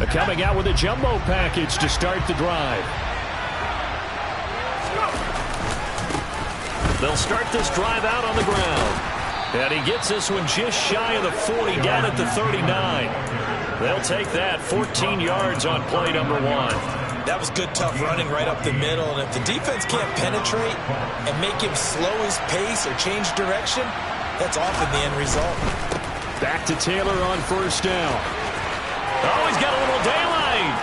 Coming out with a jumbo package to start the drive. They'll start this drive out on the ground. And he gets this one just shy of the 40, down at the 39. They'll take that 14 yards on play number 1. That was good, tough running right up the middle. And if the defense can't penetrate and make him slow his pace or change direction, that's often the end result. Back to Taylor on first down. Oh, he's got a little daylight.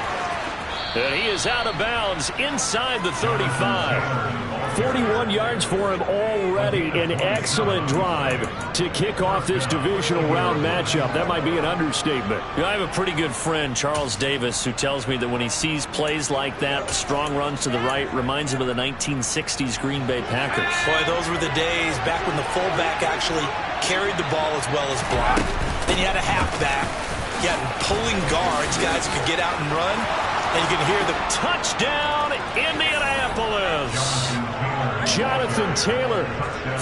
And he is out of bounds inside the 35. 41 yards for him already. An excellent drive to kick off this divisional round matchup. That might be an understatement. You know, I have a pretty good friend, Charles Davis, who tells me that when he sees plays like that, strong runs to the right, reminds him of the 1960s Green Bay Packers. Boy, those were the days back when the fullback actually carried the ball as well as blocked. Then you had a halfback. You had pulling guards, guys who could get out and run. And you can hear the touchdown, Indianapolis. Jonathan Taylor,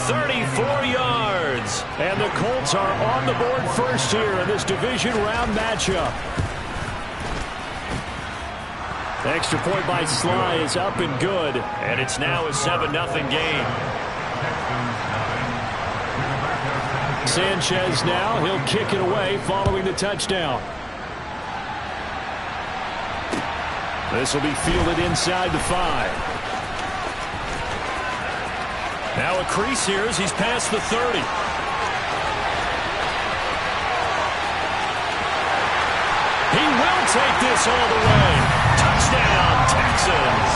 34 yards. And the Colts are on the board first here in this division round matchup. Extra point by Sly is up and good. And it's now a 7-0 game. Sanchez now, he'll kick it away following the touchdown. This will be fielded inside the 5. Now a crease here as he's past the 30. He will take this all the way. Touchdown, Texans.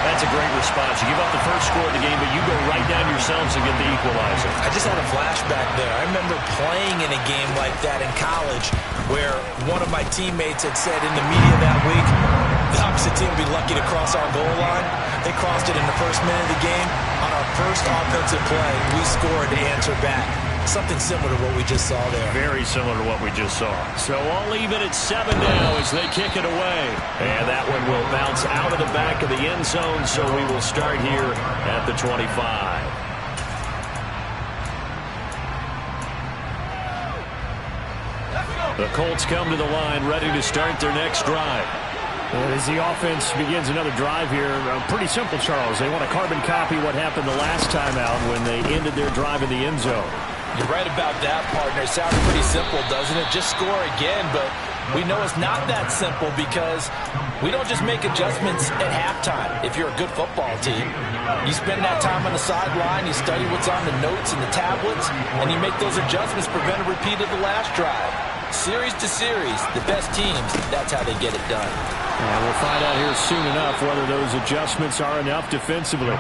That's a great response. You give up the first score of the game, but you go right down yourselves and get the equalizer. I just had a flashback there. I remember playing in a game like that in college where one of my teammates had said in the media that week, the opposite team would be lucky to cross our goal line. They crossed it in the first minute of the game. On our first offensive play, we scored to answer back. Something similar to what we just saw there. Very similar to what we just saw. So all even at 7 now as they kick it away. And that one will bounce out of the back of the end zone, so we will start here at the 25. The Colts come to the line ready to start their next drive. As the offense begins another drive here, pretty simple, Charles. They want to carbon copy what happened the last time out when they ended their drive in the end zone. You're right about that, partner. It sounds pretty simple, doesn't it? Just score again, but we know it's not that simple because we don't just make adjustments at halftime. If you're a good football team, you spend that time on the sideline, you study what's on the notes and the tablets, and you make those adjustments, prevent a repeat of the last drive. Series to series, the best teams, that's how they get it done. And we'll find out here soon enough whether those adjustments are enough defensively.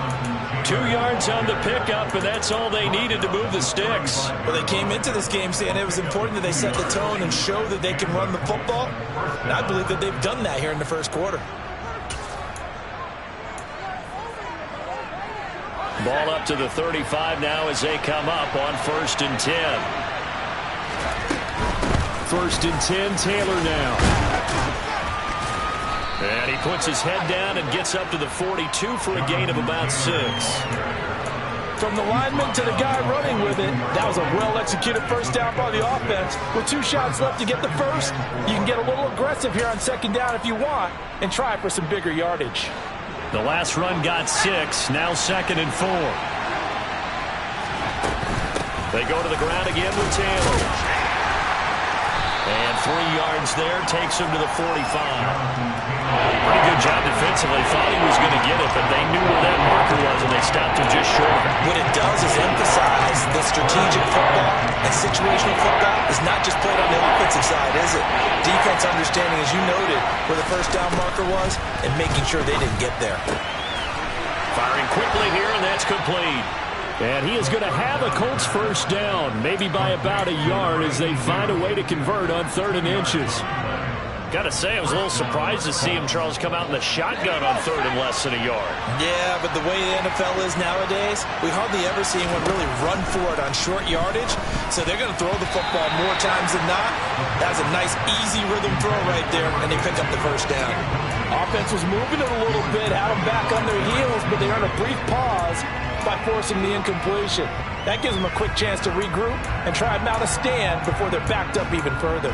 2 yards on the pickup, and that's all they needed to move the sticks. Well, they came into this game saying it was important that they set the tone and show that they can run the football. And I believe that they've done that here in the first quarter. Ball up to the 35 now as they come up on 1st and 10. 1st and 10, Taylor now. And he puts his head down and gets up to the 42 for a gain of about 6. From the lineman to the guy running with it, that was a well-executed first down by the offense. With 2 shots left to get the first, you can get a little aggressive here on 2nd down if you want and try for some bigger yardage. The last run got 6, now 2nd and 4. They go to the ground again with Taylor. And 3 yards there takes him to the 45. Pretty good job defensively. Thought he was going to get it, but they knew where that marker was, and they stopped him just short. What it does is emphasize that strategic football and situational football is not just played on the offensive side, is it? Defense understanding, as you noted, where the first down marker was and making sure they didn't get there. Firing quickly here, and that's complete. And he is going to have a Colts first down, maybe by about a yard as they find a way to convert on 3rd and inches. Got to say, I was a little surprised to see him, Charles, come out in the shotgun on 3rd and less than a yard. Yeah, but the way the NFL is nowadays, we hardly ever see anyone really run for it on short yardage. So they're going to throw the football more times than not. That's a nice, easy rhythm throw right there, and they pick up the first down. Offense was moving it a little bit, had them back on their heels, but they earned a brief pause by forcing the incompletion. That gives them a quick chance to regroup and try and mount a stand before they're backed up even further.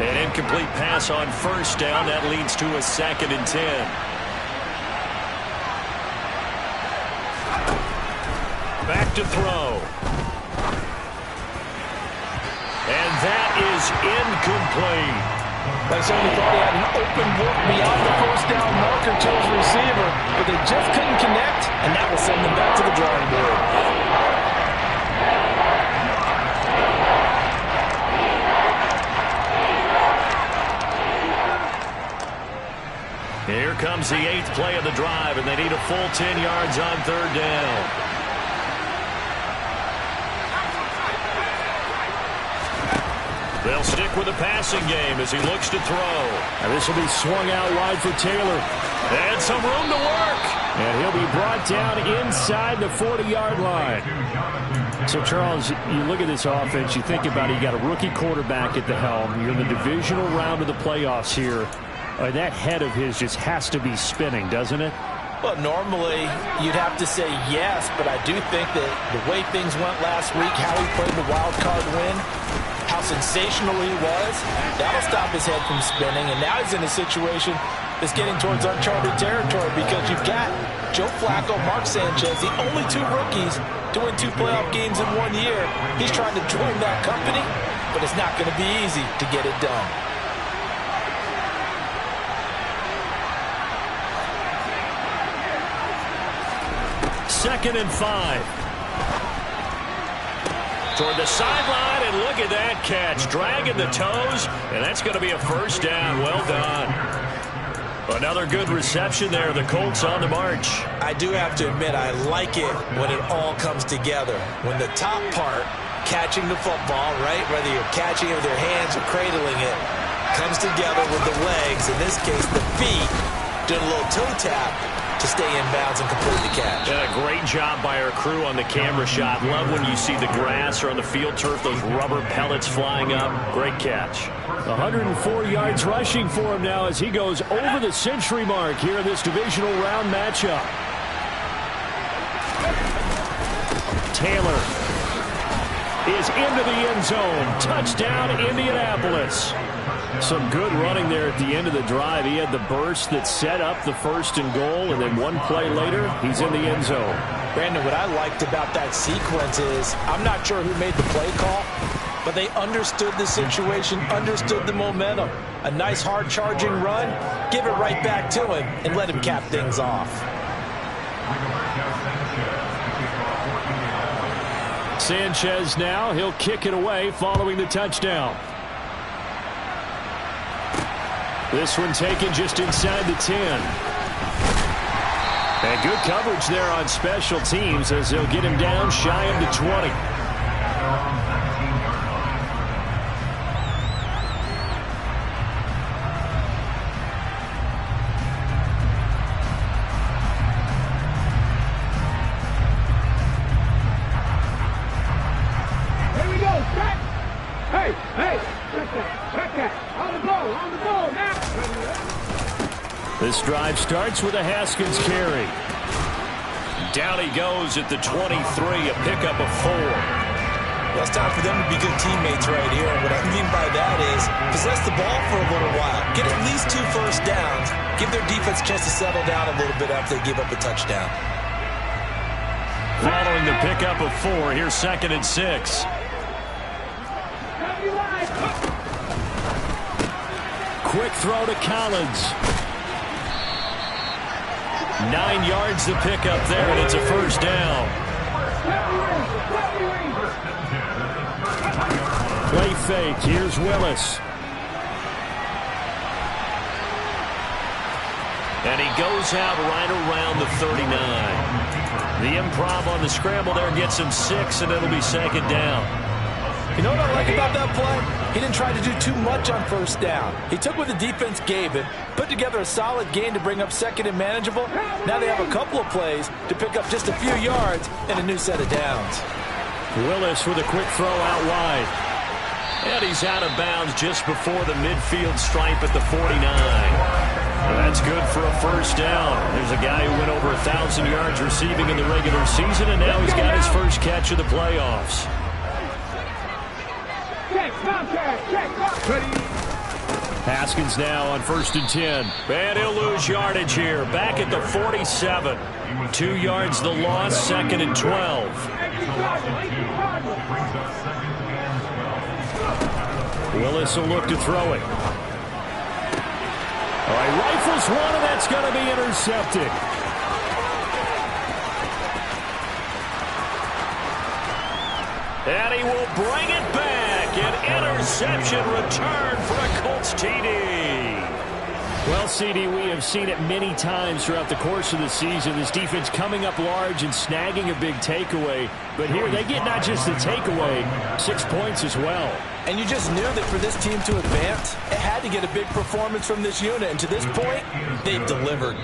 An incomplete pass on first down. That leads to a 2nd and 10. Back to throw. And that is incomplete. They certainly thought he had an open look beyond the first down marker to his receiver, but they just couldn't connect, and that will send them back to the drawing board. Here comes the 8th play of the drive, and they need a full 10 yards on 3rd down. They'll stick with the passing game as he looks to throw. And this will be swung out wide for Taylor. And some room to work. And he'll be brought down inside the 40-yard line. So, Charles, you look at this offense, you think about it, you got a rookie quarterback at the helm. You're in the divisional round of the playoffs here. That head of his just has to be spinning, doesn't it? Well, normally you'd have to say yes, but I do think that the way things went last week, how he played the wild card win, how sensational he was, that'll stop his head from spinning. And now he's in a situation that's getting towards uncharted territory because you've got Joe Flacco, Mark Sanchez, the only 2 rookies to win 2 playoff games in 1 year. He's trying to join that company, but it's not going to be easy to get it done. Second and 5. Toward the sideline, and look at that catch. Dragging the toes, and that's going to be a first down. Well done. Another good reception there. The Colts on the march. I do have to admit, I like it when it all comes together. When the top part, catching the football, right, whether you're catching it with your hands or cradling it, comes together with the legs, in this case the feet, doing a little toe tap to stay in bounds and complete the catch. A great job by our crew on the camera shot. Love when you see the grass or on the field turf, those rubber pellets flying up. Great catch. 104 yards rushing for him now as he goes over the century mark here in this divisional round matchup. Taylor is into the end zone. Touchdown, Indianapolis. Some good running there at the end of the drive. He had the burst that set up the 1st and goal, and then 1 play later, he's in the end zone. Brandon, what I liked about that sequence is I'm not sure who made the play call, but they understood the situation, understood the momentum. A nice hard-charging run, give it right back to him, and let him cap things off. Sanchez now, he'll kick it away following the touchdown. This one taken just inside the 10. And good coverage there on special teams as they'll get him down shy of the 20. This drive starts with a Haskins carry. Down he goes at the 23, a pickup of 4. Well, it's time for them to be good teammates right here. And what I mean by that is possess the ball for a little while. Get at least 2 first downs. Give their defense a chance to settle down a little bit after they give up a touchdown. Following the pickup of 4, here's 2nd and 6. Quick throw to Collins. 9 yards to pick up there, and it's a first down. Play fake. Here's Willis. And he goes out right around the 39. The improv on the scramble there gets him 6, and it'll be 2nd down. You know what I like about that play? He didn't try to do too much on first down. He took what the defense gave him, put together a solid gain to bring up 2nd and manageable. Now they have a couple of plays to pick up just a few yards and a new set of downs. Willis with a quick throw out wide. And he's out of bounds just before the midfield stripe at the 49. That's good for a first down. There's a guy who went over 1,000 yards receiving in the regular season, and now he's got his first catch of the playoffs. Haskins now on 1st and 10. And he'll lose yardage here. Back at the 47. 2 yards the loss, 2nd and 12. Willis will look to throw it. All right, rifles one, and that's going to be intercepted. And he will bring it back. An interception return for a Colts TD. Well, CD, we have seen it many times throughout the course of the season. This defense coming up large and snagging a big takeaway. But here they get not just the takeaway, 6 points as well. And you just knew that for this team to advance, it had to get a big performance from this unit. And to this point, they've delivered.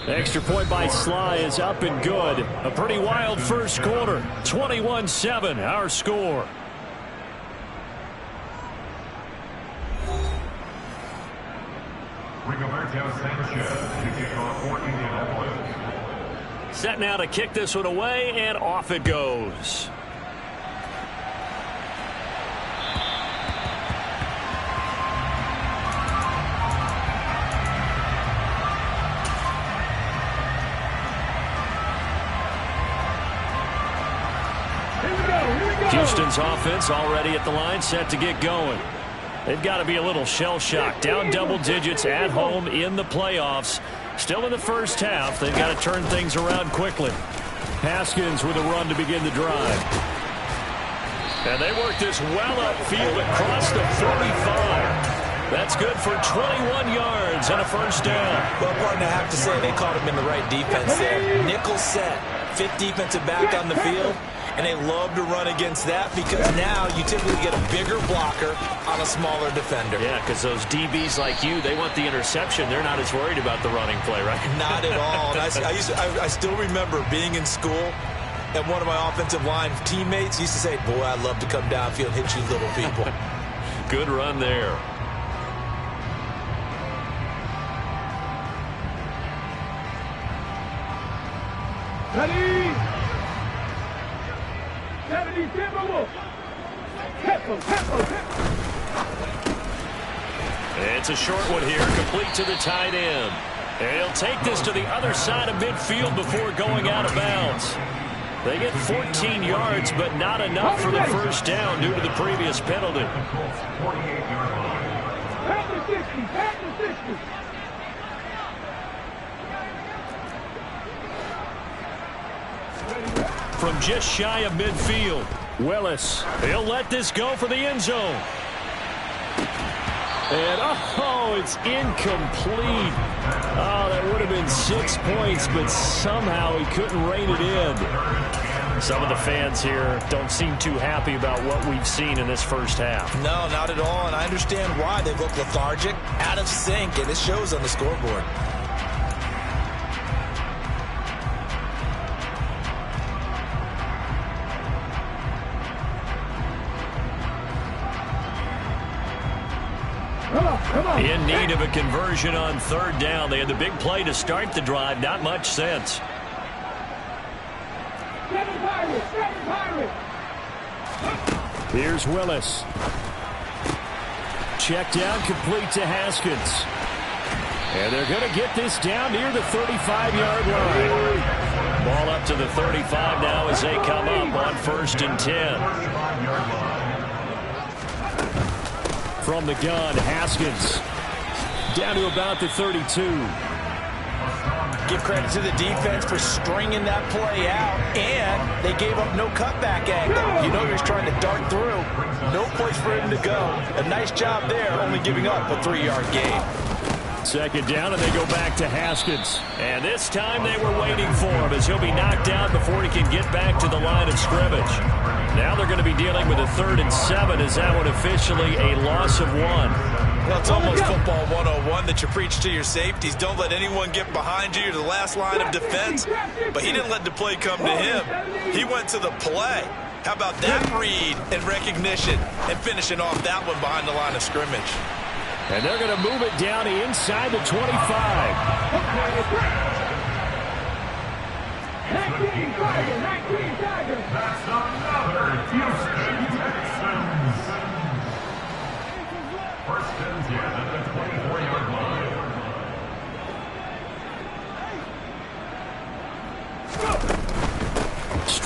Extra point by Sly is up and good. A pretty wild first quarter. 21-7, our score. Set now to kick this one away, and off it goes. Houston's offense already at the line, set to get going. They've got to be a little shell-shocked. Down double digits at home in the playoffs. Still in the first half. They've got to turn things around quickly. Haskins with a run to begin the drive. And they work this well upfield across the 45. That's good for 21 yards and a first down. Well, partner, I have to say they caught him in the right defense there. Nickel set, 5th defensive back on the field. And they love to run against that because now you typically get a bigger blocker on a smaller defender. Yeah, because those DBs like you, they want the interception. They're not as worried about the running play, right? Not at all. And I still remember being in school, and one of my offensive line teammates used to say, boy, I'd love to come downfield and hit you little people. Good run there. Ready? It's a short one here, complete to the tight end. And he'll take this to the other side of midfield before going out of bounds. They get 14 yards, but not enough for the first down due to the previous penalty. From just shy of midfield, Willis, he'll let this go for the end zone. And, oh, it's incomplete. Oh, that would have been 6 points, but somehow he couldn't rein it in. Some of the fans here don't seem too happy about what we've seen in this first half. No, not at all, and I understand why. They look lethargic, out of sync, and it shows on the scoreboard. In need of a conversion on 3rd down. They had the big play to start the drive. Not much sense. Here's Willis. Check down, complete to Haskins. And they're going to get this down near the 35-yard line. Ball up to the 35 now as they come up on 1st and 10. From the gun, Haskins down to about the 32. Give credit to the defense for stringing that play out, and they gave up no cutback angle. You know he was trying to dart through. No place for him to go. A nice job there, only giving up a 3-yard gain. 2nd down, and they go back to Haskins. And this time they were waiting for him as he'll be knocked down before he can get back to the line of scrimmage. Now they're going to be dealing with a 3rd and 7 as that one officially a loss of 1. Well, it's almost football 101 that you preach to your safeties. Don't let anyone get behind you. You're the last line of defense. But he didn't let the play come to him. He went to the play. How about that read and recognition and finishing off that one behind the line of scrimmage? And they're going to move it down inside the 25. That's another Houston Texans. 1st and 10.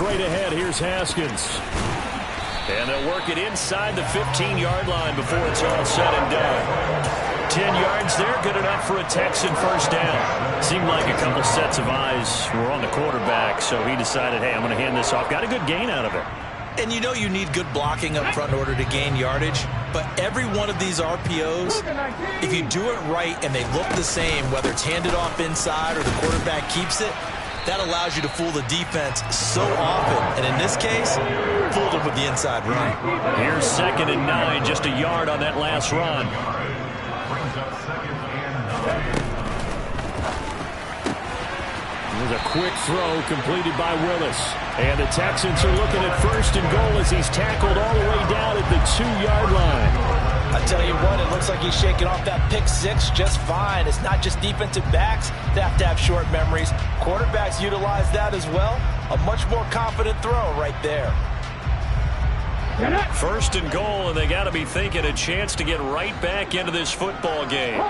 straight ahead. Here's Haskins. And they'll work it inside the 15-yard line before it's all said and done. 10 yards there, good enough for a Texan first down. Seemed like a couple sets of eyes were on the quarterback, so he decided, hey, I'm going to hand this off. Got a good gain out of it. And you know you need good blocking up front in order to gain yardage, but every one of these RPOs, if you do it right and they look the same, whether it's handed off inside or the quarterback keeps it, that allows you to fool the defense so often. And in this case, fooled them with the inside run. Here's 2nd and 9, just a yard on that last run. There's a quick throw completed by Willis. And the Texans are looking at 1st and goal as he's tackled all the way down at the 2-yard line. I tell you what, it looks like he's shaking off that pick six just fine. It's not just defensive backs that have to have short memories. Quarterbacks utilize that as well. A much more confident throw right there. 1st and goal, and they got to be thinking a chance to get right back into this football game.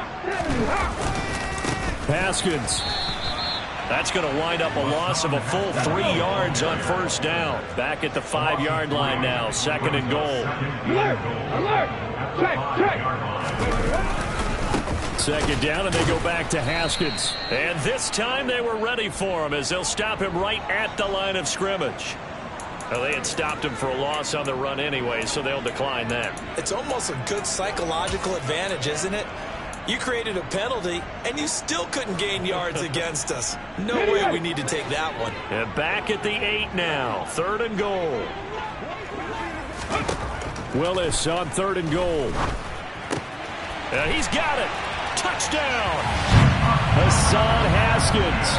Haskins. That's going to wind up a loss of a full 3 yards on 1st down. Back at the 5-yard line now, 2nd and goal. Alert! Check! 2nd down, and they go back to Haskins. And this time they were ready for him as they'll stop him right at the line of scrimmage. Well, they had stopped him for a loss on the run anyway, so they'll decline that. It's almost a good psychological advantage, isn't it? You created a penalty, and you still couldn't gain yards against us. No way we need to take that one. And back at the 8 now, 3rd and goal. Willis on 3rd and goal. And he's got it. Touchdown. Hassan Haskins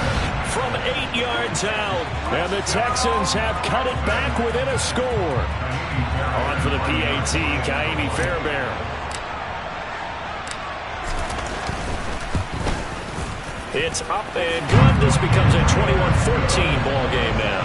from 8 yards out. And the Texans have cut it back within a score. On for the PAT, Kaimi Fairbairn. It's up and good. This becomes a 21-14 ball game now.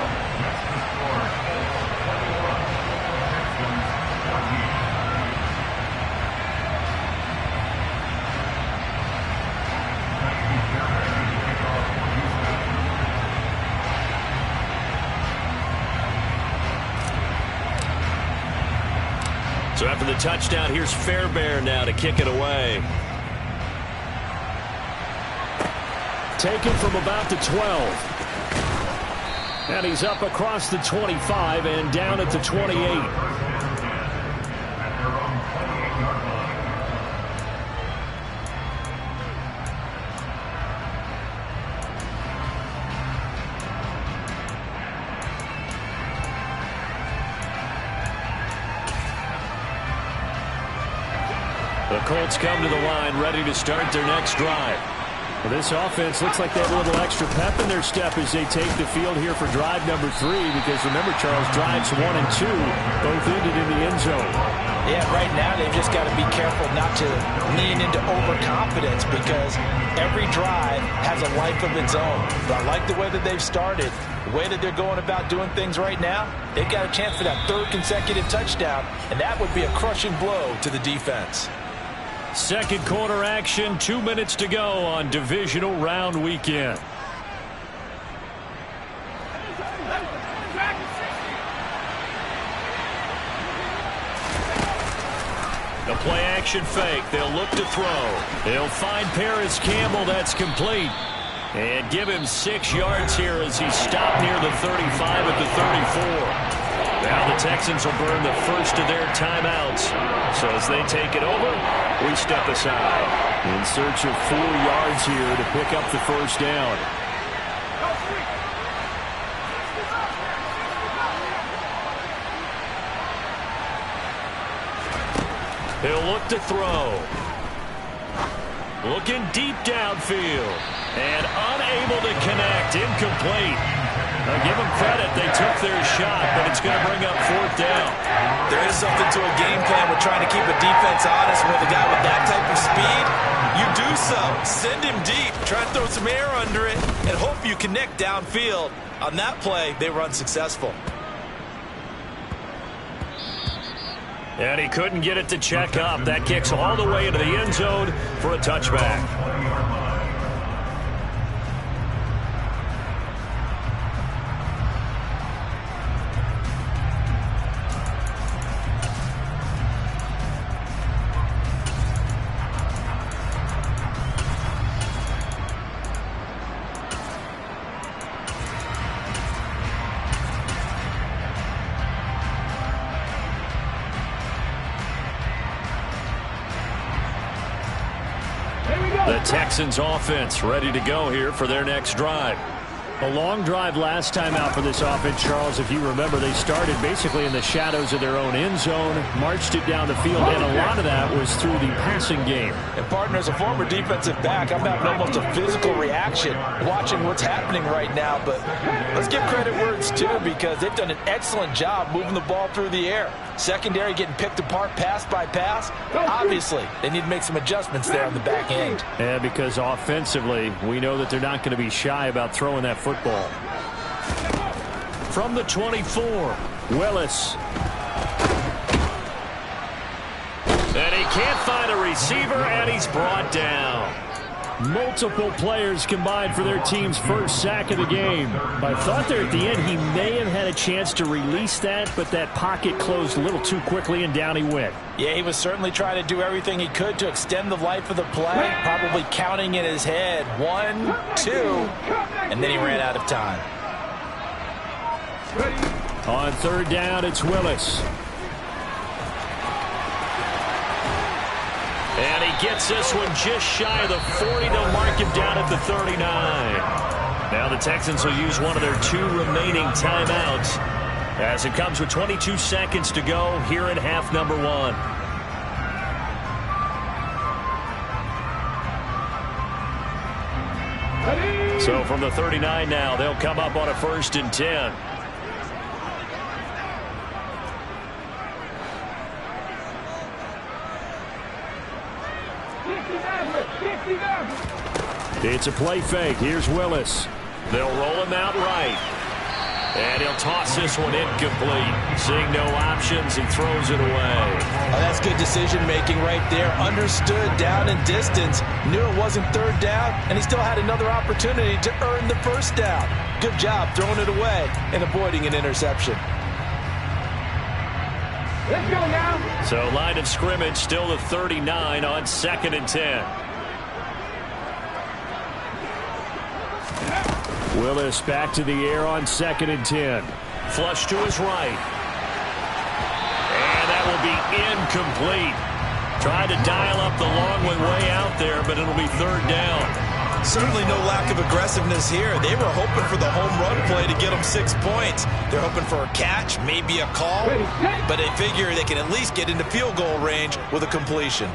So after the touchdown, here's Fairbairn now to kick it away. Taken from about the 12. And he's up across the 25 and down at the 28. The Colts come to the line ready to start their next drive. Well, this offense looks like they have a little extra pep in their step as they take the field here for drive number 3, because remember, Charles, drives 1 and 2 both ended in the end zone. Yeah, right now they've just got to be careful not to lean into overconfidence, because every drive has a life of its own. But I like the way that they've started, the way that they're going about doing things right now. They've got a chance for that 3rd consecutive touchdown, and that would be a crushing blow to the defense. Second quarter action, 2 minutes to go on divisional round weekend. The play action fake. They'll look to throw. They'll find Paris Campbell. That's complete. And give him 6 yards here as he's stopped near the 35 at the 34. Now the Texans will burn the first of their timeouts. So as they take it over, we step aside. In search of 4 yards here to pick up the first down. He'll look to throw. Looking deep downfield. And unable to connect. Incomplete. Now give them credit. They took their shot, but it's going to bring up 4th down. There is something to a game plan with trying to keep a defense honest with a guy with that type of speed. You do so. Send him deep. Try and throw some air under it and hope you connect downfield. On that play, they were unsuccessful. And he couldn't get it to check up. That kicks all the way into the end zone for a touchback. The Texans offense ready to go here for their next drive. A long drive last time out for this offense, Charles. If you remember, they started basically in the shadows of their own end zone, marched it down the field, and a lot of that was through the passing game. And, partner, as a former defensive back, I'm having almost a physical reaction watching what's happening right now. But let's give credit where it's due, because they've done an excellent job moving the ball through the air. Secondary getting picked apart pass by pass. Obviously, they need to make some adjustments there on the back end. Yeah, because offensively, we know that they're not going to be shy about throwing that football. From the 24, Willis. And he can't find a receiver, and he's brought down. Multiple players combined for their team's first sack of the game. I thought there at the end he may have had a chance to release that, but that pocket closed a little too quickly, and down he went. Yeah, he was certainly trying to do everything he could to extend the life of the play, probably counting in his head 1, 2, and then he ran out of time. On third down, it's Willis. And he gets this one just shy of the 40. They'll mark him down at the 39. Now the Texans will use one of their 2 remaining timeouts as it comes with 22 seconds to go here in half number 1. So from the 39 now, they'll come up on a 1st and 10. It's a play fake. Here's Willis. They'll roll him out right. And he'll toss this one incomplete. Seeing no options, he throws it away. Oh, that's good decision-making right there. Understood down and distance. Knew it wasn't third down, and he still had another opportunity to earn the first down. Good job throwing it away and avoiding an interception. Let's go now. So line of scrimmage still the 39 on 2nd and 10. Willis back to the air on 2nd and 10. Flush to his right. And that will be incomplete. Tried to dial up the long way out there, but it'll be 3rd down. Certainly no lack of aggressiveness here. They were hoping for the home run play to get them 6 points. They're hoping for a catch, maybe a call, but they figure they can at least get into field goal range with a completion.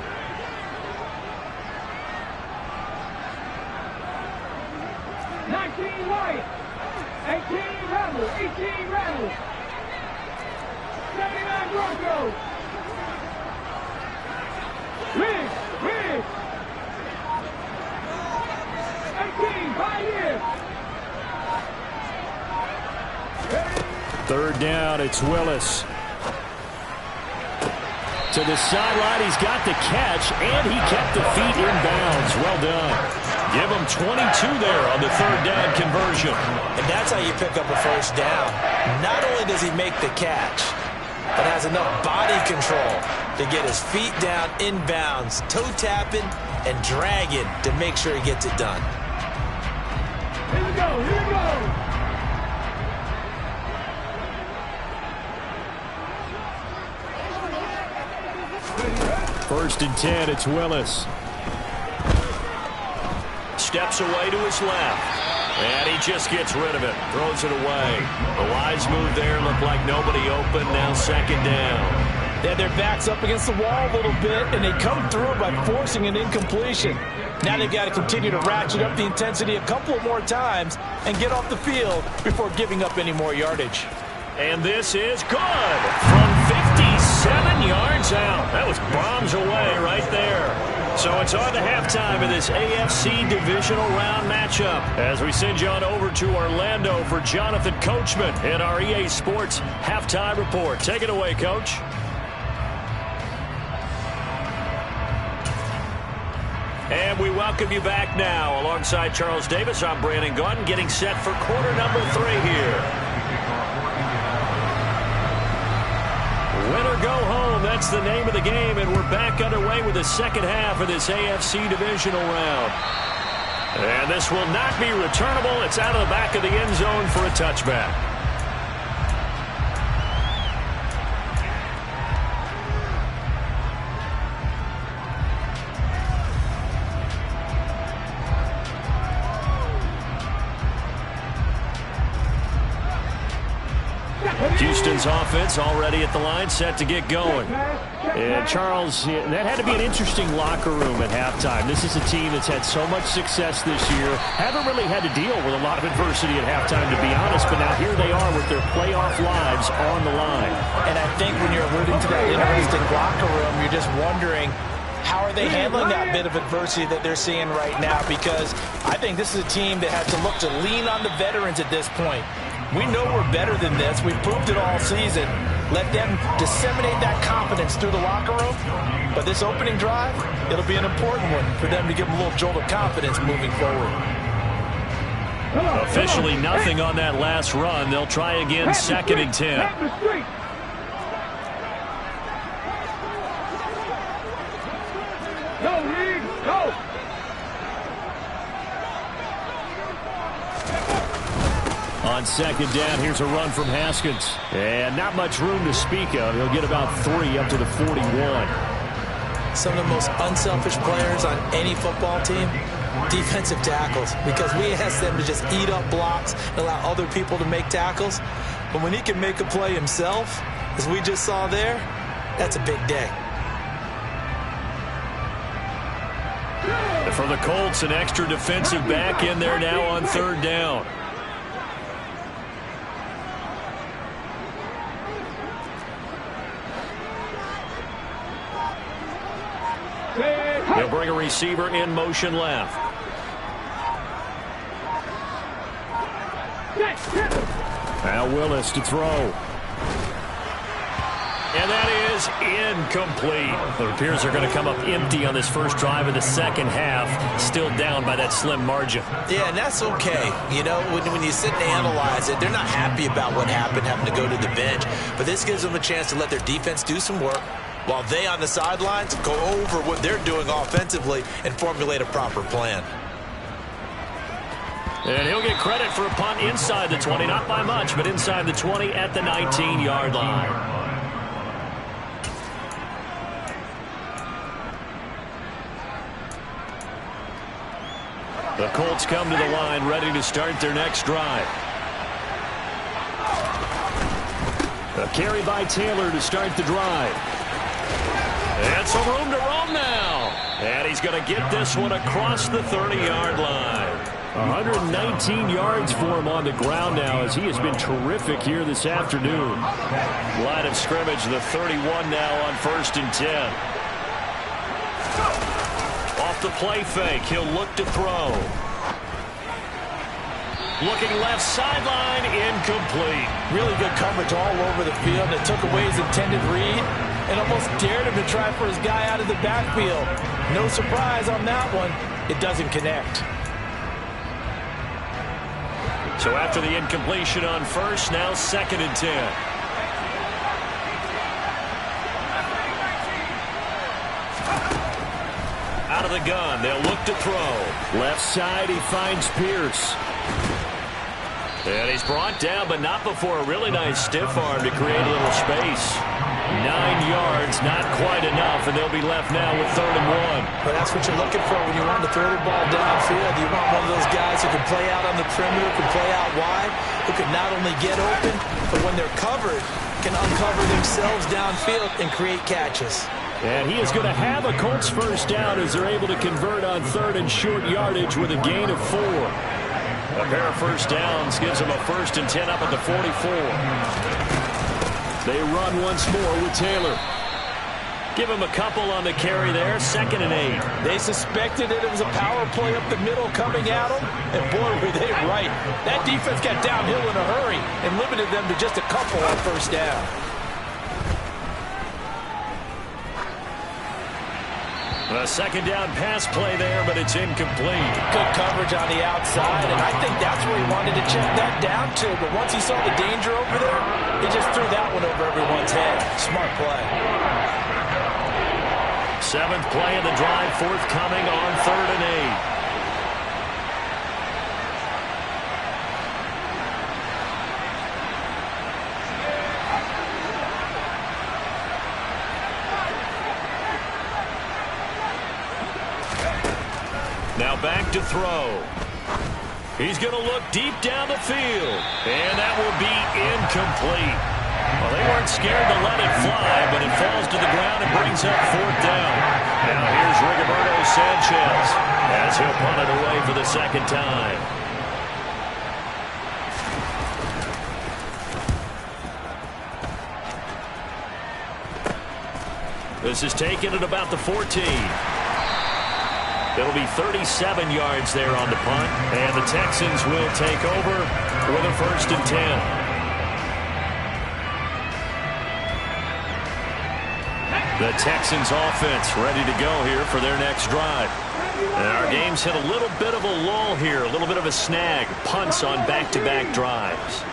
Third down, it's Willis. To the sideline, he's got the catch, and he kept the feet in bounds. Well done. Give him 22 there on the 3rd down conversion. And that's how you pick up a first down. Not only does he make the catch, but has enough body control to get his feet down in bounds, toe tapping and dragging to make sure he gets it done. Here we go, here we go. 1st and 10, it's Willis. Steps away to his left. And he just gets rid of it. Throws it away. The wise move there. Looked like nobody open. Now 2nd down. They had their backs up against the wall a little bit, and they come through by forcing an incompletion. Now they've got to continue to ratchet up the intensity a couple more times and get off the field before giving up any more yardage. And this is good from 57 yards out. That was bombs away right there. So it's on to halftime of this AFC Divisional Round matchup as we send you on over to Orlando for Jonathan Coachman in our EA Sports Halftime Report. Take it away, Coach. And we welcome you back now. Alongside Charles Davis, I'm Brandon Gaudin, getting set for quarter number 3 here. Win or go home, that's the name of the game, and we're back underway with the second half of this AFC Divisional Round. And this will not be returnable. It's out of the back of the end zone for a touchback. Houston's offense already at the line, set to get going. And Charles, that had to be an interesting locker room at halftime. This is a team that's had so much success this year. Haven't really had to deal with a lot of adversity at halftime, to be honest. But now here they are with their playoff lives on the line. And I think when you're alluding to that interesting locker room, you're just wondering, how are they handling that bit of adversity that they're seeing right now? Because I think this is a team that has to look to lean on the veterans at this point. We know we're better than this. We've proved it all season. Let them disseminate that confidence through the locker room. But this opening drive, it'll be an important one for them to give them a little jolt of confidence moving forward. Officially nothing on that last run. They'll try again, 2nd and 10. On 2nd down, here's a run from Haskins. And not much room to speak of. He'll get about 3 up to the 41. Some of the most unselfish players on any football team, defensive tackles, because we ask them to just eat up blocks and allow other people to make tackles. But when he can make a play himself, as we just saw there, that's a big day. For the Colts, an extra defensive back in there now on 3rd down. He'll bring a receiver in motion left. Now Willis to throw. And that is incomplete. It appears they're going to come up empty on this first drive of the second half. Still down by that slim margin. Yeah, and that's okay. You know, when you sit and analyze it, they're not happy about what happened, having to go to the bench. But this gives them a chance to let their defense do some work, while they on the sidelines go over what they're doing offensively and formulate a proper plan. And he'll get credit for a punt inside the 20, not by much, but inside the 20 at the 19-yard line. The Colts come to the line, ready to start their next drive. A carry by Taylor to start the drive. And some room to roam now. And he's going to get this one across the 30-yard line. 119 yards for him on the ground now, as he has been terrific here this afternoon. Line of scrimmage, the 31 now on 1st and 10. Off the play fake, he'll look to throw. Looking left sideline, incomplete. Really good coverage all over the field. It took away his intended read and almost dared him to try for his guy out of the backfield. No surprise on that one. It doesn't connect. So after the incompletion on 1st, now 2nd and 10. Out of the gun, they'll look to throw. Left side, he finds Pierce. And he's brought down, but not before a really nice stiff arm to create a little space. 9 yards, not quite enough, and they'll be left now with 3rd and 1. But that's what you're looking for when you want to throw the ball downfield. You want one of those guys who can play out on the perimeter, can play out wide, who can not only get open, but when they're covered, can uncover themselves downfield and create catches. And he is going to have a Colts first down as they're able to convert on 3rd and short yardage with a gain of 4. A pair of first downs gives them a 1st and 10 up at the 44. They run once more with Taylor. Give him a couple on the carry there, 2nd and 8. They suspected it was a power play up the middle coming at them, and boy, were they right. That defense got downhill in a hurry and limited them to just a couple on 1st down. A 2nd down pass play there, but it's incomplete. Good coverage on the outside, and I think that's where he wanted to check that down to. But once he saw the danger over there, he just threw that one over everyone's head. Smart play. 7th play of the drive, forthcoming on 3rd and 8. Now back to throw. He's going to look deep down the field. And that will be incomplete. Well, they weren't scared to let it fly, but it falls to the ground and brings up 4th down. Now here's Rigoberto Sanchez as he'll punt it away for the second time. This is taken at about the 14. It'll be 37 yards there on the punt, and the Texans will take over with a 1st and 10. The Texans offense ready to go here for their next drive. And our game's hit a little bit of a lull here, a little bit of a snag. Punts on back-to-back drives.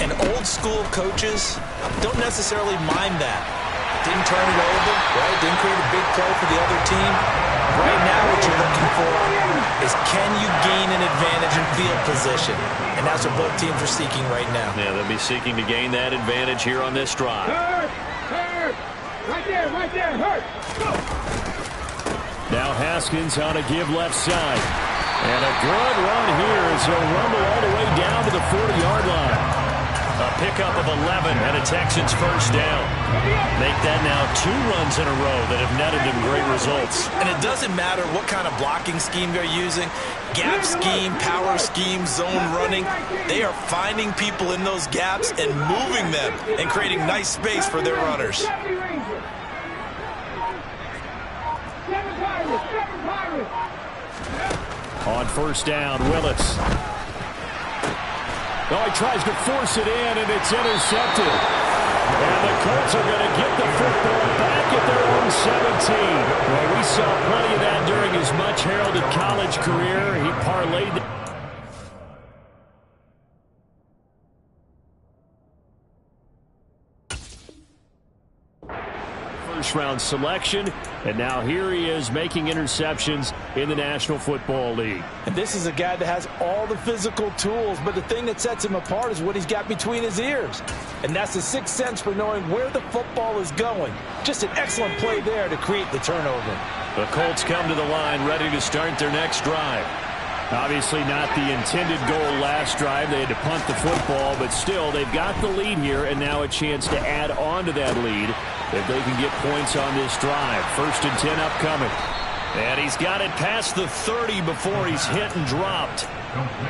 And old-school coaches don't necessarily mind that. Didn't turn it over, right? Didn't create a big play for the other team. Right now what you're looking for is can you gain an advantage in field position? And that's what both teams are seeking right now. Yeah, they'll be seeking to gain that advantage here on this drive. Hurt! Right there, hurt! Now Haskins on a give left side. And a good run here as he'll rumble all the way down to the 40-yard line. A pickup of 11 and a Texans 1st down. Make that now 2 runs in a row that have netted them great results. And it doesn't matter what kind of blocking scheme they're using. Gap scheme, power scheme, zone running. They are finding people in those gaps and moving them and creating nice space for their runners. On 1st down, Willis. Oh, he tries to force it in, and it's intercepted. And the Colts are going to get the football back at their own 17. Well, we saw plenty of that during his much-heralded college career. He parlayed the first-round selection, and now here he is making interceptions in the National Football League. And this is a guy that has all the physical tools, but the thing that sets him apart is what he's got between his ears. And that's the 6th sense for knowing where the football is going. Just an excellent play there to create the turnover. The Colts come to the line ready to start their next drive. Obviously not the intended goal last drive. They had to punt the football, but still they've got the lead here, and now a chance to add on to that lead if they can get points on this drive. 1st and 10 upcoming. And he's got it past the 30 before he's hit and dropped.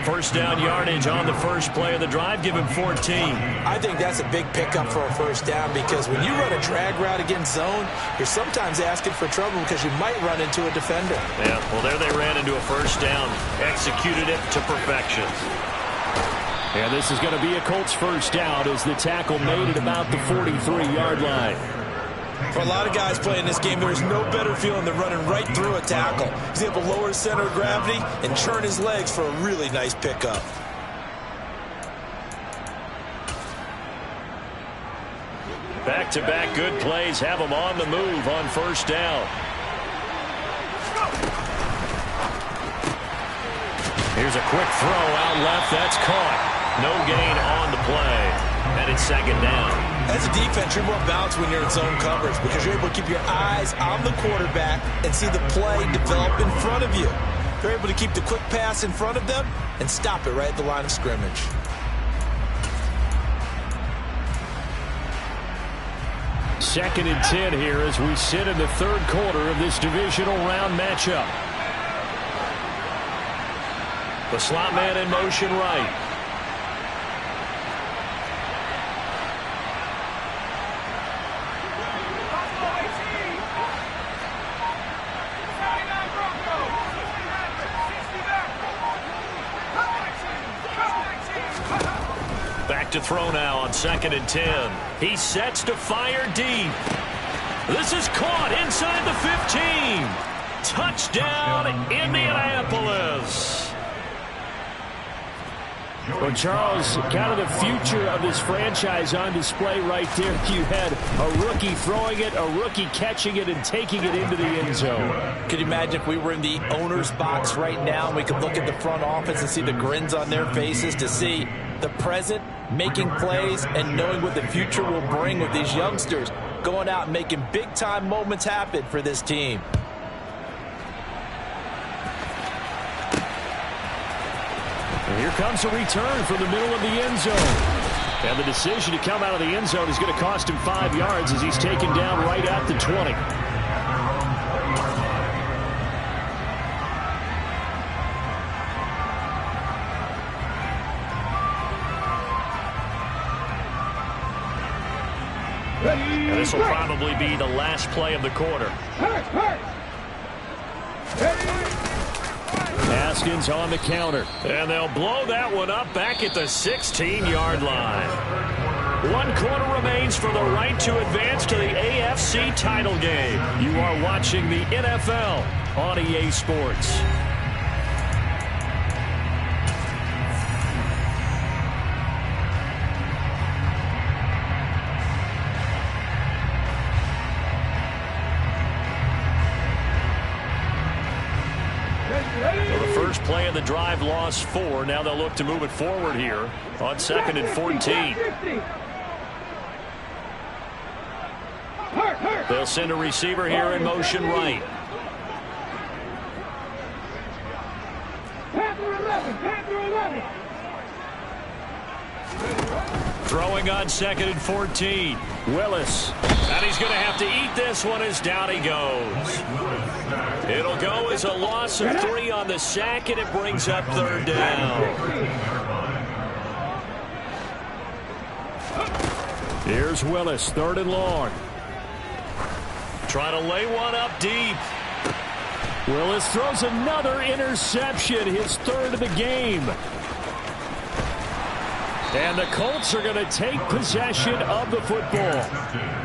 1st down yardage on the first play of the drive. Give him 14. I think that's a big pickup for a 1st down because when you run a drag route against zone, you're sometimes asking for trouble because you might run into a defender. Yeah, well, there they ran into a 1st down. Executed it to perfection. And this is going to be a Colts 1st down as the tackle made at about the 43-yard line. For a lot of guys playing this game, there is no better feeling than running right through a tackle. He's able to lower his center of gravity and churn his legs for a really nice pickup. Back-to-back good plays have him on the move on 1st down. Here's a quick throw out left. That's caught. No gain on the play. And it's 2nd down. As a defense, you're more balanced when you're in zone coverage because you're able to keep your eyes on the quarterback and see the play develop in front of you. You're able to keep the quick pass in front of them and stop it right at the line of scrimmage. Second and 10 here as we sit in the 3rd quarter of this divisional round matchup. The slot man in motion right. Back to throw now on 2nd and 10. He sets to fire deep. This is caught inside the 15. Touchdown, Indianapolis. Well, Charles, kind of the future of this franchise on display right there. You had a rookie throwing it, a rookie catching it, and taking it into the end zone. Could you imagine if we were in the owner's box right now and we could look at the front office and see the grins on their faces to see the present making plays and knowing what the future will bring with these youngsters going out and making big-time moments happen for this team. Here comes a return from the middle of the end zone. And the decision to come out of the end zone is going to cost him 5 yards as he's taken down right at the 20. And this will probably be the last play of the quarter. Haskins on the counter. And they'll blow that one up back at the 16-yard line. 1 quarter remains for the right to advance to the AFC title game. You are watching the NFL on EA Sports. First play of the drive lost 4. Now they'll look to move it forward here on 2nd and 14. They'll send a receiver here in motion right. Throwing on 2nd and 14. Willis. And he's going to have to eat this one as down he goes. It'll go as a loss of 3 on the sack, and it brings up 3rd down. Here's Willis, 3rd and long. Trying to lay one up deep. Willis throws another interception, his 3rd of the game. And the Colts are going to take possession of the football.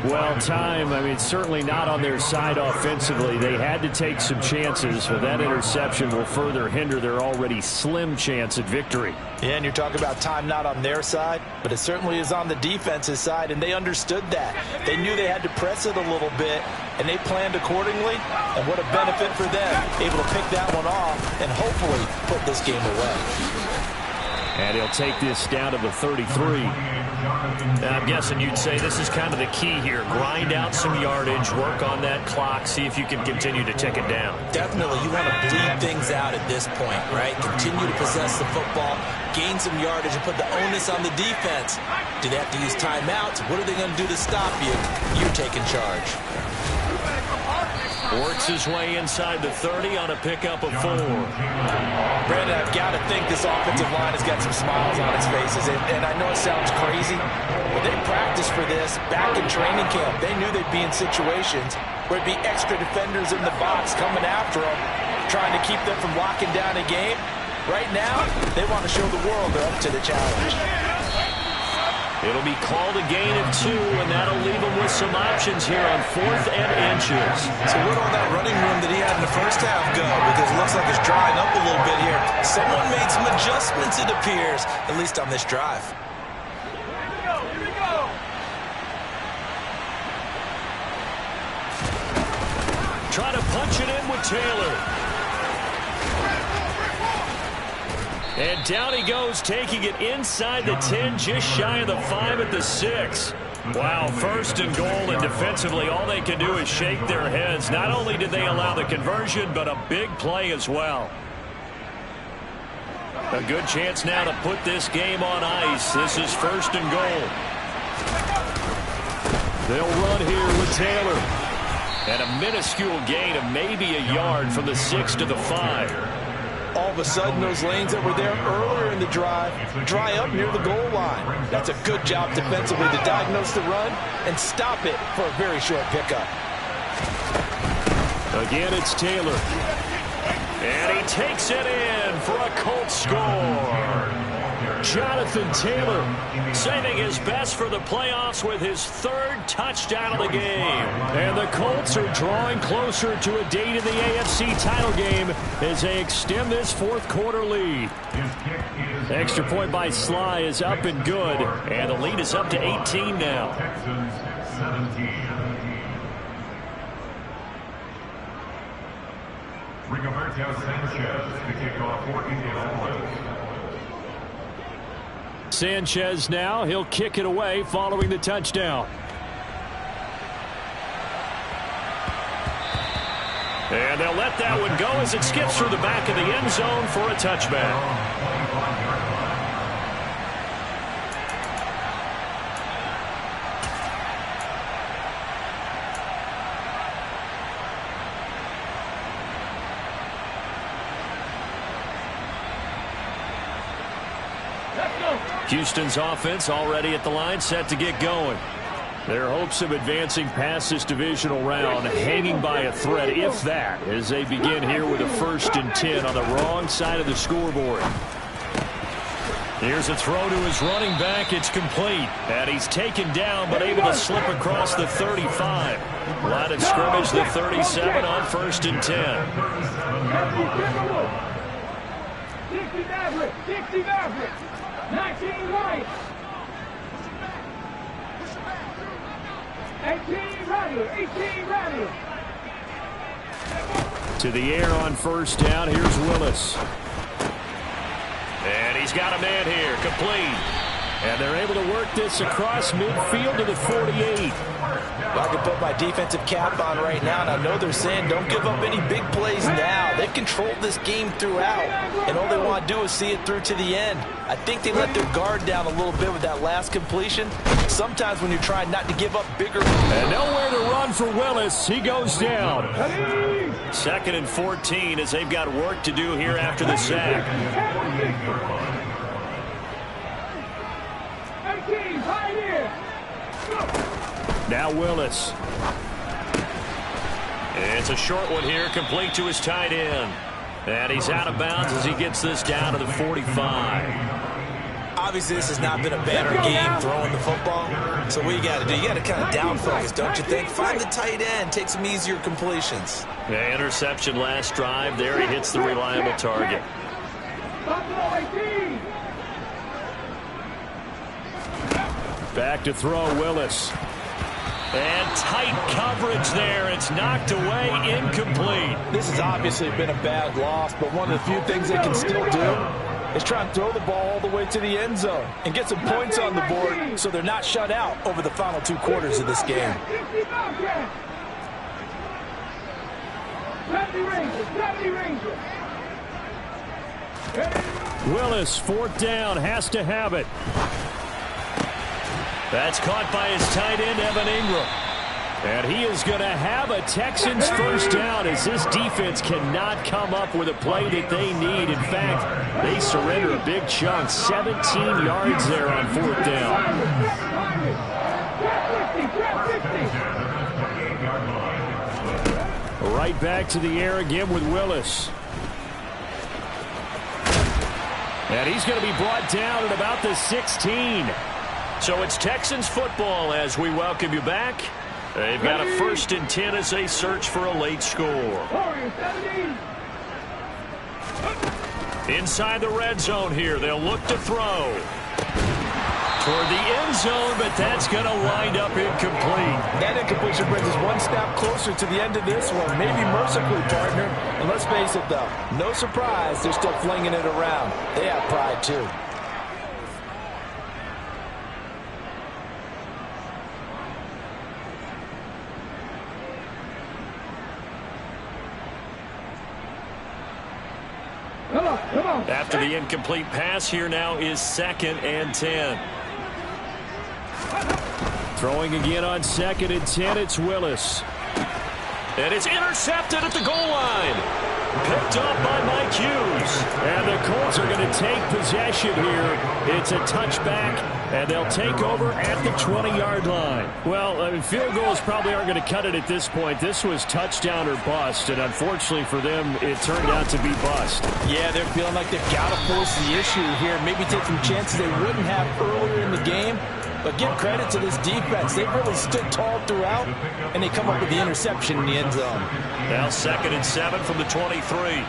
Well, time, I mean, certainly not on their side offensively. They had to take some chances, but that interception will further hinder their already slim chance at victory. Yeah, and you're talking about time not on their side, but it certainly is on the defense's side, and they understood that. They knew they had to press it a little bit, and they planned accordingly, and what a benefit for them, able to pick that one off and hopefully put this game away. And he'll take this down to the 33. I'm guessing you'd say this is kind of the key here. Grind out some yardage, work on that clock, see if you can continue to tick it down. Definitely, you want to bleed things out at this point, right? Continue to possess the football, gain some yardage, and put the onus on the defense. Do they have to use timeouts? What are they going to do to stop you? You're taking charge. Works his way inside the 30 on a pickup of 4. Brandon, I've got to think this offensive line has got some smiles on its faces. And I know it sounds crazy, but they practiced for this back in training camp. They knew they'd be in situations where it'd be extra defenders in the box coming after them, trying to keep them from locking down a game. Right now, they want to show the world they're up to the challenge. It'll be called a gain of 2, and that'll leave him with some options here on 4th and inches. So where will that running room that he had in the first half go? Because it looks like it's drying up a little bit here. Someone made some adjustments, it appears, at least on this drive. Here we go. Trying to punch it in with Taylor. And down he goes, taking it inside the 10, just shy of the 5 at the 6. Wow, 1st and goal, and defensively all they can do is shake their heads. Not only did they allow the conversion, but a big play as well. A good chance now to put this game on ice. This is 1st and goal. They'll run here with Taylor. And a minuscule gain of maybe a yard from the 6 to the 5. All of a sudden, those lanes that were there earlier in the drive dry up near the goal line. That's a good job defensively to diagnose the run and stop it for a very short pickup. Again, it's Taylor. And he takes it in for a Colts score. Jonathan Taylor saving his best for the playoffs with his 3rd touchdown of the game. And the Colts are drawing closer to a date in the AFC title game as they extend this 4th quarter lead. Extra point by Sly is up and good, and the lead is up to 18 now. Rigoberto Sanchez to kick off 14-0. Sanchez now, he'll kick it away following the touchdown. And they'll let that one go as it skips through the back of the end zone for a touchback. Houston's offense already at the line, set to get going. Their hopes of advancing past this divisional round hanging by a thread, if that, as they begin here with a 1st and 10 on the wrong side of the scoreboard. Here's a throw to his running back. It's complete. And he's taken down, but able to slip across the 35. Line of scrimmage, the 37 on 1st and 10. 60 Maverick, 19 White, 18 Rattler. To the air on 1st down. Here's Willis. And he's got a man here, complete. And they're able to work this across midfield to the 48. I can put my defensive cap on right now, and I know they're saying don't give up any big plays now. They've controlled this game throughout, and all they want to do is see it through to the end. I think they let their guard down a little bit with that last completion. Sometimes when you're trying not to give up bigger. And nowhere to run for Willis. He goes down. 2nd and 14 as they've got work to do here after the sack. Now Willis. It's a short one here, complete to his tight end. And he's out of bounds as he gets this down to the 45. Obviously, this has not been a banner game throwing the football. So what you got to do, you got to kind of down focus, don't you think? Find the tight end, take some easier completions. The interception last drive. There he hits the reliable target. Back to throw, Willis. And tight coverage there. It's knocked away, incomplete. This has obviously been a bad loss, but one of the few things they can still do is try and throw the ball all the way to the end zone and get some points on the board so they're not shut out over the final 2 quarters of this game. Willis, 4th down, has to have it. That's caught by his tight end, Evan Ingram. And he is going to have a Texans 1st down as this defense cannot come up with a play that they need. In fact, they surrender a big chunk, 17 yards there on 4th down. Right back to the air again with Willis. And he's going to be brought down at about the 16. So it's Texans football as we welcome you back. They've got a 1st and 10 as they search for a late score. Inside the red zone here, they'll look to throw. Toward the end zone, but that's going to wind up incomplete. That incompletion brings us one step closer to the end of this one. Maybe mercifully, partner. And let's face it, though, no surprise, they're still flinging it around. They have pride, too. After the incomplete pass, here now is 2nd and 10. Throwing again on 2nd and 10, it's Willis. And it's intercepted at the goal line. Picked up by Mike Hughes. And the Colts are going to take possession here. It's a touchback, and they'll take over at the 20-yard line. Well, field goals probably aren't going to cut it at this point. This was touchdown or bust, and unfortunately for them, it turned out to be bust. Yeah, they're feeling like they've got to force the issue here. Maybe take some chances they wouldn't have earlier in the game. But give credit to this defense. They've really stood tall throughout, and they come up with the interception in the end zone. Now 2nd and 7 from the 23.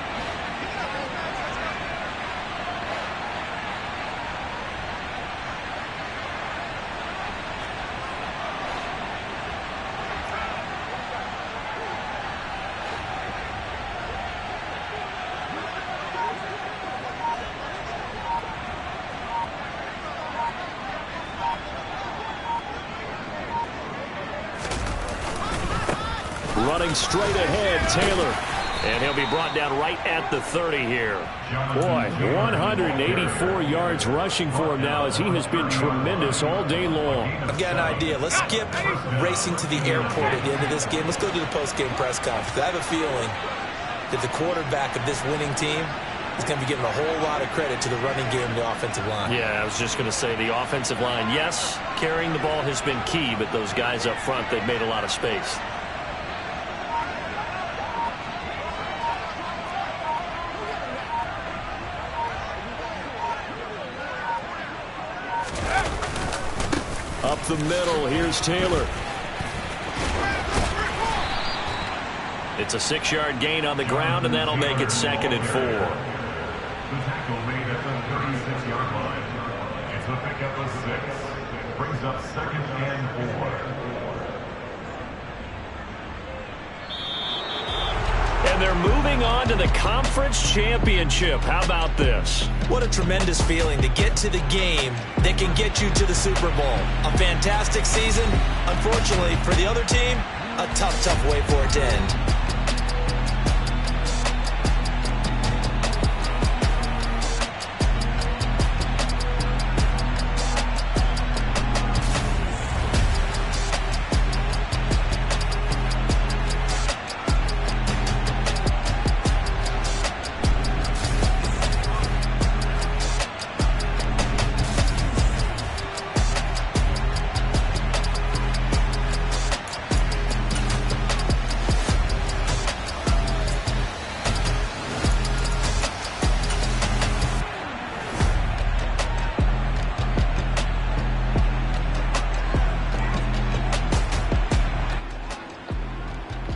Running straight ahead, Taylor. And he'll be brought down right at the 30 here. Boy, 184 yards rushing for him now as he has been tremendous all day long. I've got an idea. Let's skip racing to the airport at the end of this game. Let's go to the post-game press conference. I have a feeling that the quarterback of this winning team He's going to be giving a whole lot of credit to the running game and the offensive line. Yeah, I was just going to say the offensive line, yes, carrying the ball has been key, but those guys up front, they've made a lot of space. Up the middle, here's Taylor. It's a 6-yard gain on the ground, and that'll make it 2nd and 4. The tackle made at the 36-yard line. It's a pickup of 6. Brings up 2nd and 4. And they're moving on to the conference championship. How about this? What a tremendous feeling to get to the game that can get you to the Super Bowl. A fantastic season. Unfortunately, for the other team, a tough, tough way for it to end.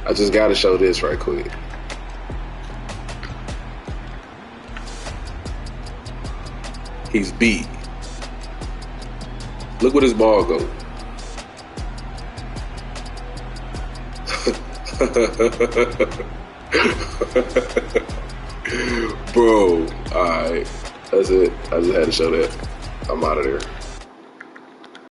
I just got to show this right quick. He's beat. Look where his ball go. Bro, all right. That's it. I just had to show that. I'm out of there.